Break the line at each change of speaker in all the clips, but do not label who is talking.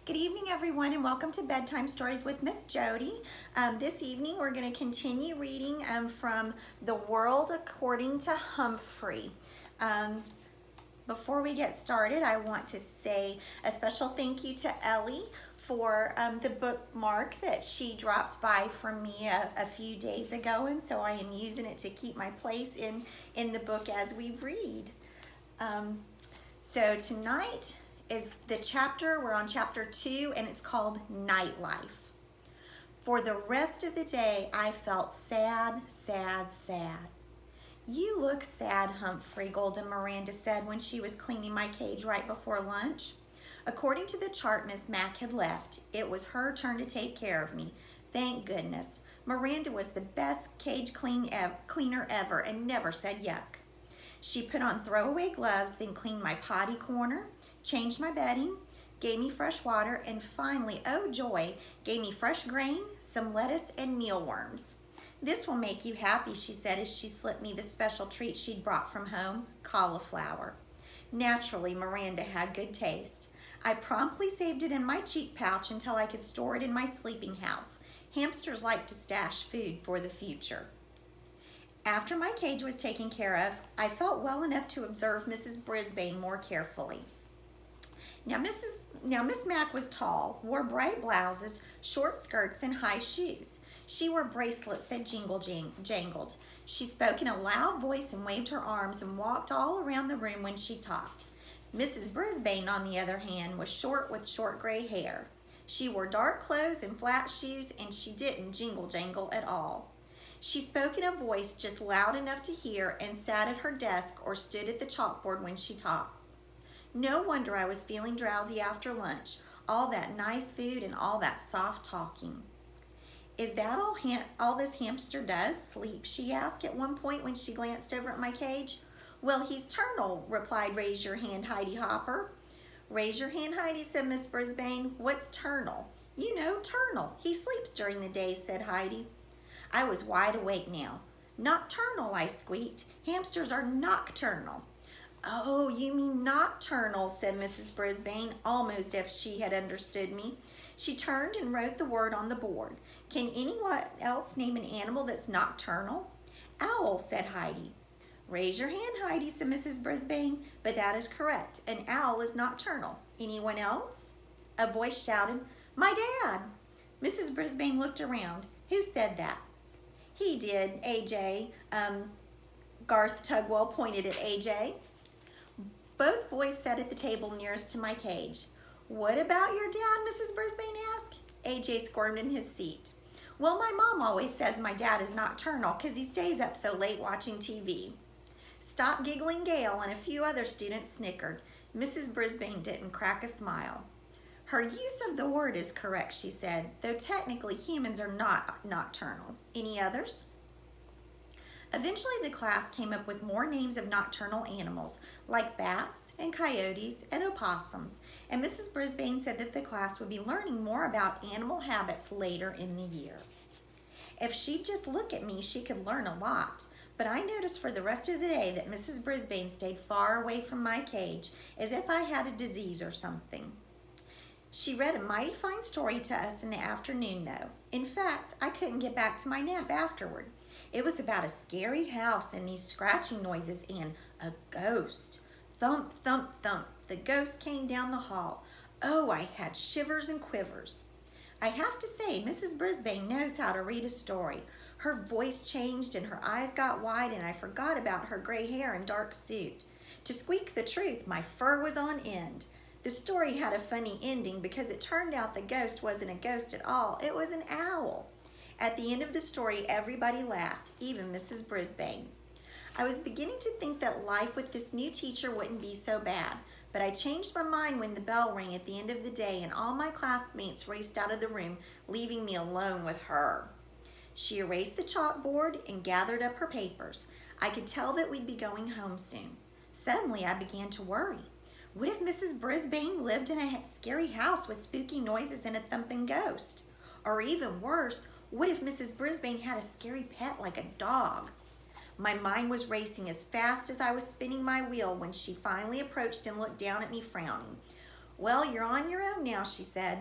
Good evening, everyone, and welcome to Bedtime Stories with Miss Jody. This evening, we're going to continue reading from the World According to Humphrey. Before we get started, I want to say a special thank you to Ellie for the bookmark that she dropped by for me a few days ago, and so I am using it to keep my place in the book as we read. So tonight is the chapter, we're on chapter 2, and it's called Nightlife. For the rest of the day, I felt sad, sad, sad. You look sad, Humphrey, Golden Miranda said when she was cleaning my cage right before lunch. According to the chart Miss Mac had left, it was her turn to take care of me. Thank goodness. Miranda was the best cage cleaner ever and never said yuck. She put on throwaway gloves, then cleaned my potty corner, changed my bedding, gave me fresh water, and finally, oh joy, gave me fresh grain, some lettuce, and mealworms. This will make you happy, she said as she slipped me the special treat she'd brought from home, cauliflower. Naturally, Miranda had good taste. I promptly saved it in my cheek pouch until I could store it in my sleeping house. Hamsters like to stash food for the future. After my cage was taken care of, I felt well enough to observe Mrs. Brisbane more carefully. Now Miss Mac was tall, wore bright blouses, short skirts, and high shoes. She wore bracelets that jangled. She spoke in a loud voice and waved her arms and walked all around the room when she talked. Mrs. Brisbane, on the other hand, was short with short gray hair. She wore dark clothes and flat shoes, and she didn't jingle-jangle at all. She spoke in a voice just loud enough to hear and sat at her desk or stood at the chalkboard when she talked. No wonder I was feeling drowsy after lunch, all that nice food and all that soft talking. Is that all this hamster does, sleep? She asked at one point when she glanced over at my cage. Well, he's turnal, replied Raise Your Hand, Heidi Hopper. Raise your hand, Heidi, said Miss Brisbane. What's turnal? You know, turnal. He sleeps during the day, said Heidi. I was wide awake now. Nocturnal, I squeaked. Hamsters are nocturnal. Oh, you mean nocturnal, said Mrs. Brisbane, almost as if she had understood me. She turned and wrote the word on the board. Can anyone else name an animal that's nocturnal? Owl, said Heidi. Raise your hand, Heidi, said Mrs. Brisbane. But that is correct. An owl is nocturnal. Anyone else? A voice shouted, My dad. Mrs. Brisbane looked around. Who said that? He did, AJ. Garth Tugwell pointed at AJ. Both boys sat at the table nearest to my cage. What about your dad, Mrs. Brisbane asked. AJ squirmed in his seat. Well, my mom always says my dad is nocturnal because he stays up so late watching TV. Stop giggling, Gail, and a few other students snickered. Mrs. Brisbane didn't crack a smile. Her use of the word is correct, she said, though technically humans are not nocturnal. Any others? Eventually, the class came up with more names of nocturnal animals, like bats and coyotes and opossums, and Mrs. Brisbane said that the class would be learning more about animal habits later in the year. If she'd just look at me, she could learn a lot, but I noticed for the rest of the day that Mrs. Brisbane stayed far away from my cage, as if I had a disease or something. She read a mighty fine story to us in the afternoon, though. In fact, I couldn't get back to my nap afterward. It was about a scary house and these scratching noises and a ghost. Thump, thump, thump. The ghost came down the hall. Oh, I had shivers and quivers. I have to say, Mrs. Brisbane knows how to read a story. Her voice changed and her eyes got wide, and I forgot about her gray hair and dark suit. To squeak the truth, my fur was on end. The story had a funny ending because it turned out the ghost wasn't a ghost at all. It was an owl. At the end of the story, everybody laughed, even Mrs. Brisbane. I was beginning to think that life with this new teacher wouldn't be so bad, but I changed my mind when the bell rang at the end of the day and all my classmates raced out of the room, leaving me alone with her. She erased the chalkboard and gathered up her papers. I could tell that we'd be going home soon. Suddenly, I began to worry. What if Mrs. Brisbane lived in a scary house with spooky noises and a thumping ghost? Or even worse, what if Mrs. Brisbane had a scary pet like a dog? My mind was racing as fast as I was spinning my wheel when she finally approached and looked down at me frowning. Well, you're on your own now, she said.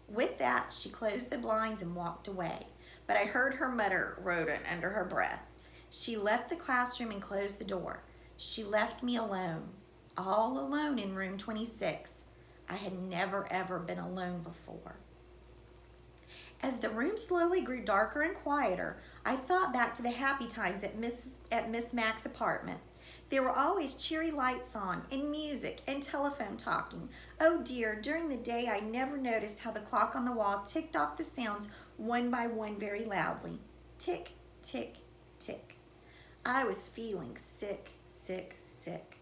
With that, she closed the blinds and walked away, but I heard her mutter rodent under her breath. She left the classroom and closed the door. She left me alone, all alone in room 26. I had never ever been alone before. As the room slowly grew darker and quieter, I thought back to the happy times at Miss Mack's apartment. There were always cheery lights on, and music, and telephone talking. Oh dear, during the day I never noticed how the clock on the wall ticked off the sounds one by one very loudly. Tick, tick, tick. I was feeling sick, sick, sick.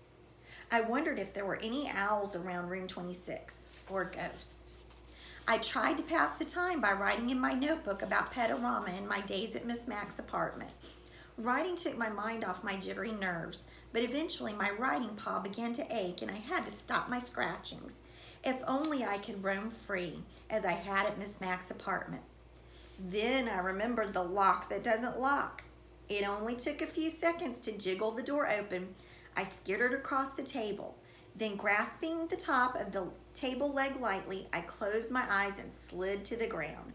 I wondered if there were any owls around room 26, or ghosts. I tried to pass the time by writing in my notebook about Petorama and my days at Miss Mack's apartment. Writing took my mind off my jittery nerves, but eventually my writing paw began to ache and I had to stop my scratchings. If only I could roam free, as I had at Miss Mack's apartment. Then I remembered the lock that doesn't lock. It only took a few seconds to jiggle the door open. I skittered across the table. Then, grasping the top of the table leg lightly, I closed my eyes and slid to the ground.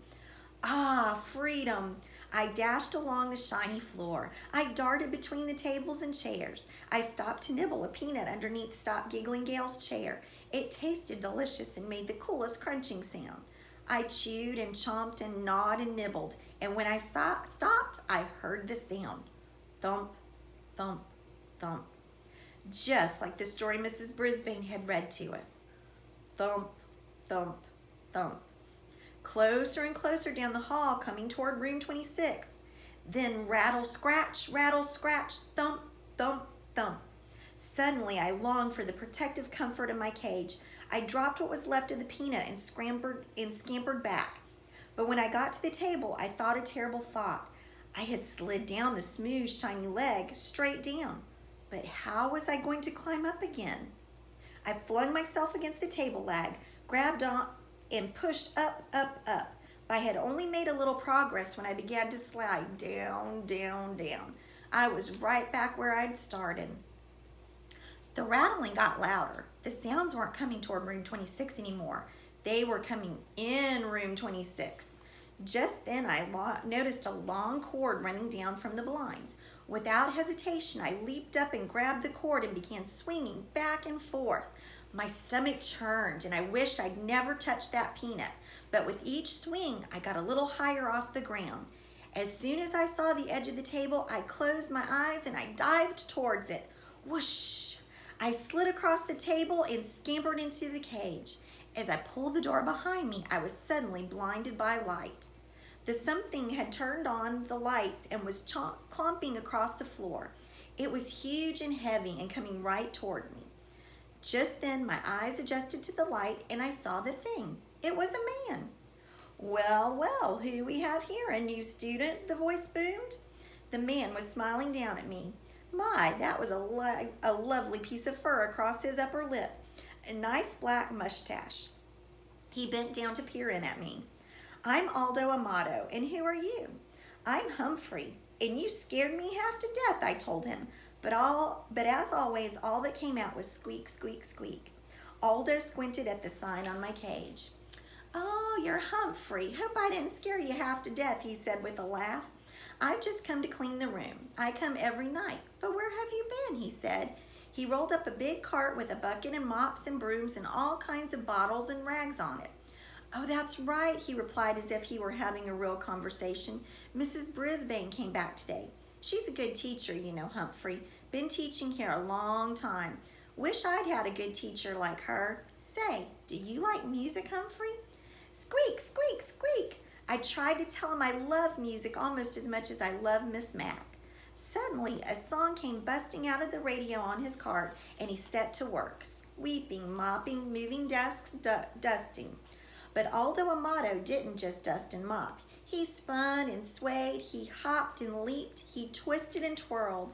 Ah, freedom! I dashed along the shiny floor. I darted between the tables and chairs. I stopped to nibble a peanut underneath Stop Giggling Gale's chair. It tasted delicious and made the coolest crunching sound. I chewed and chomped and gnawed and nibbled, and when I stopped, I heard the sound. Thump, thump, thump. Just like the story Mrs. Brisbane had read to us. Thump, thump, thump. Closer and closer down the hall, coming toward room 26. Then rattle, scratch, thump, thump, thump. Suddenly, I longed for the protective comfort of my cage. I dropped what was left of the peanut and scampered back. But when I got to the table, I thought a terrible thought. I had slid down the smooth, shiny leg, straight down. But how was I going to climb up again? I flung myself against the table leg, grabbed on, and pushed up, up, up. But I had only made a little progress when I began to slide down, down, down. I was right back where I'd started. The rattling got louder. The sounds weren't coming toward room 26 anymore. They were coming in room 26. Just then I noticed a long cord running down from the blinds. Without hesitation, I leaped up and grabbed the cord and began swinging back and forth. My stomach churned and I wished I'd never touched that peanut. But with each swing, I got a little higher off the ground. As soon as I saw the edge of the table, I closed my eyes and I dived towards it. Whoosh! I slid across the table and scampered into the cage. As I pulled the door behind me, I was suddenly blinded by light. The something had turned on the lights and was clomping across the floor. It was huge and heavy and coming right toward me. Just then my eyes adjusted to the light and I saw the thing. It was a man. Well, well, who we have here? A new student? The voice boomed. The man was smiling down at me. My, that was a lovely piece of fur across his upper lip. A nice black mustache. He bent down to peer in at me. I'm Aldo Amato, and who are you? I'm Humphrey, and you scared me half to death, I told him. But as always, all that came out was squeak, squeak, squeak. Aldo squinted at the sign on my cage. Oh, you're Humphrey. Hope I didn't scare you half to death, he said with a laugh. I've just come to clean the room. I come every night. But where have you been, he said. He rolled up a big cart with a bucket and mops and brooms and all kinds of bottles and rags on it. Oh, that's right, he replied as if he were having a real conversation. Mrs. Brisbane came back today. She's a good teacher, you know, Humphrey. Been teaching here a long time. Wish I'd had a good teacher like her. Say, do you like music, Humphrey? Squeak, squeak, squeak. I tried to tell him I love music almost as much as I love Miss Mack. Suddenly, a song came busting out of the radio on his cart, and he set to work, sweeping, mopping, moving desks, dusting. But Aldo Amato didn't just dust and mop. He spun and swayed, he hopped and leaped, he twisted and twirled.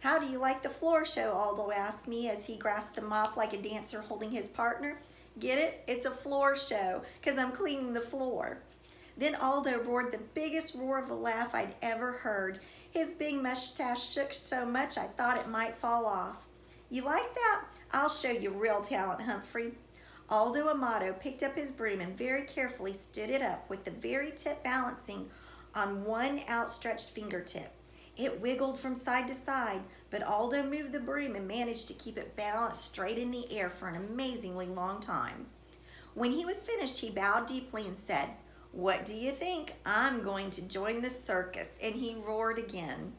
How do you like the floor show? Aldo asked me as he grasped the mop like a dancer holding his partner. Get it? It's a floor show, 'cause I'm cleaning the floor. Then Aldo roared the biggest roar of a laugh I'd ever heard. His big mustache shook so much I thought it might fall off. You like that? I'll show you real talent, Humphrey. Aldo Amato picked up his broom and very carefully stood it up with the very tip balancing on one outstretched fingertip. It wiggled from side to side, but Aldo moved the broom and managed to keep it balanced straight in the air for an amazingly long time. When he was finished, he bowed deeply and said, "What do you think? I'm going to join the circus," and he roared again.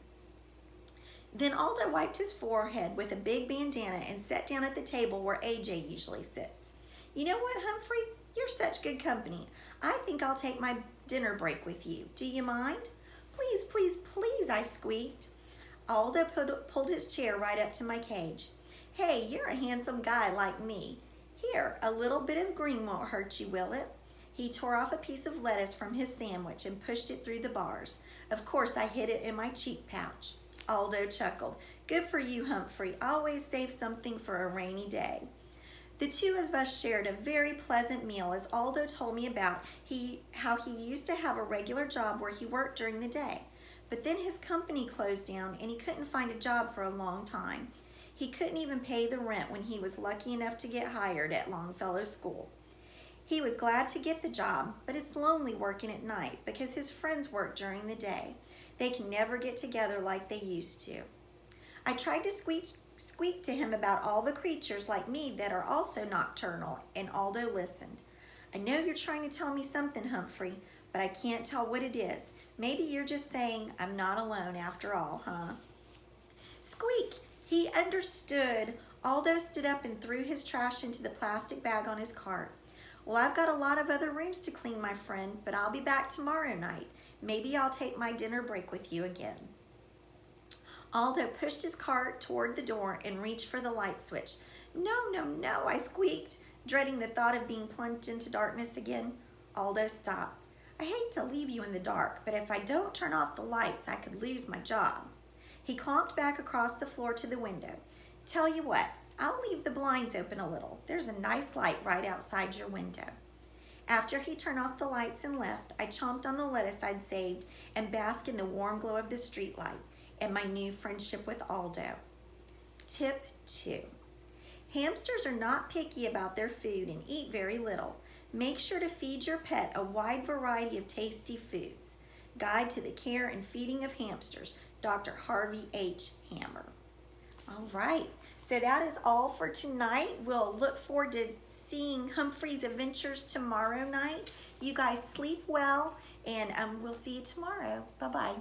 Then Aldo wiped his forehead with a big bandana and sat down at the table where AJ usually sits. "You know what, Humphrey? You're such good company. I think I'll take my dinner break with you. Do you mind?" "Please, please, please," I squeaked. Aldo pulled his chair right up to my cage. "Hey, you're a handsome guy like me. Here, a little bit of green won't hurt you, will it?" He tore off a piece of lettuce from his sandwich and pushed it through the bars. Of course, I hid it in my cheek pouch. Aldo chuckled. "Good for you, Humphrey. Always save something for a rainy day." The two of us shared a very pleasant meal as Aldo told me about how he used to have a regular job where he worked during the day. But then his company closed down and he couldn't find a job for a long time. He couldn't even pay the rent when he was lucky enough to get hired at Longfellow School. He was glad to get the job, but it's lonely working at night because his friends work during the day. They can never get together like they used to. I tried to squeak to him about all the creatures like me that are also nocturnal, and Aldo listened. "I know you're trying to tell me something, Humphrey, but I can't tell what it is. Maybe you're just saying I'm not alone after all, huh?" Squeak! He understood. Aldo stood up and threw his trash into the plastic bag on his cart. "Well, I've got a lot of other rooms to clean, my friend, but I'll be back tomorrow night. Maybe I'll take my dinner break with you again." Aldo pushed his cart toward the door and reached for the light switch. "No, no, no," I squeaked, dreading the thought of being plunged into darkness again. Aldo stopped. "I hate to leave you in the dark, but if I don't turn off the lights, I could lose my job." He clomped back across the floor to the window. "Tell you what, I'll leave the blinds open a little. There's a nice light right outside your window." After he turned off the lights and left, I chomped on the lettuce I'd saved and basked in the warm glow of the streetlight and my new friendship with Aldo. Tip 2. Hamsters are not picky about their food and eat very little. Make sure to feed your pet a wide variety of tasty foods. Guide to the Care and Feeding of Hamsters, Dr. Harvey H. Hammer. All right, so that is all for tonight. We'll look forward to seeing Humphrey's adventures tomorrow night. You guys sleep well, and we'll see you tomorrow. Bye-bye.